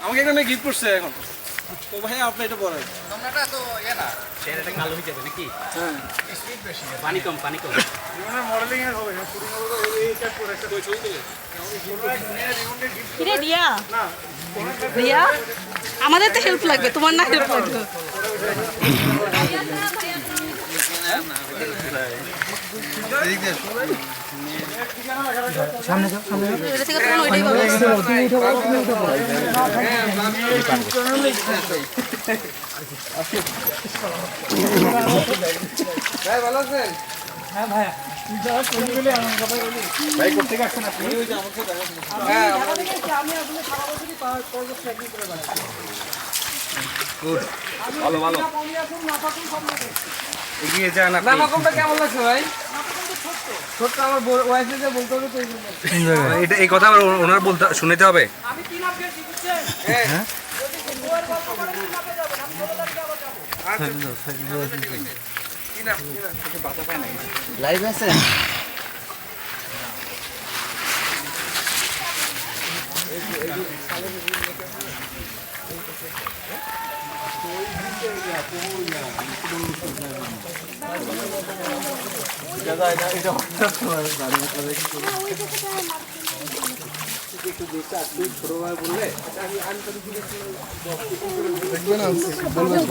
আমাকে একটা মেয়ে গিফট করছে এখন। তো ভাই আপনি এটা বলেন। তোমরাটা তো না সেটা কালো হয়ে যাবে নাকি? হ্যাঁ স্পিড বেশি পানি কম জীবনে মডেলিং এর হবে না, শুটিং হবে এই টাইপ করে একটা ছবি তুলে কিরে রিয়া না রিয়া আমাদের তো হেল্প লাগবে, তোমার না হেল্প লাগবে। এটা থেকে তোমার ওইটাই ভালো ভাই ভালো আছেন? হ্যাঁ ভাইয়া ভাই কোথা থেকে আসছেন আপনি? ওই যে আমার সাথে দেখা করছেন। হ্যাঁ আমি আসলে সারা বছরই পর্বত ট্রেকিং করে বেড়াচ্ছি। গুড ভালো ভালো কমই আসুন না থাকুন সব লোকে এগিয়ে যান আপনি। নামাকমটা কেমন লাগছে ভাই? ছোট্ট আমার ওয়াইফে যে বলতে হবে তো এই জন্য। এটা এই কথা আবার ওনার বলতে শুনতে হবে। আমি 3 লাখ দিয়েছি বুঝছেন? হ্যাঁ যদি বউয়ের গল্প করেন 3 লাখে যাবেন, আমি 16 তারিখে আবার যাবো। লাইভ আছে?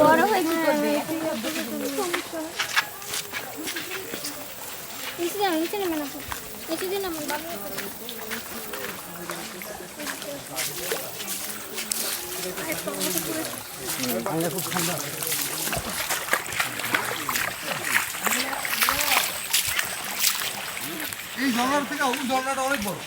বড় হয়ে কি করবে? নিচে নেমে না নিচে দিন আমার বাবা এই ঝর্ণার থেকে ওই ঝর্ণাটা অনেক বড়।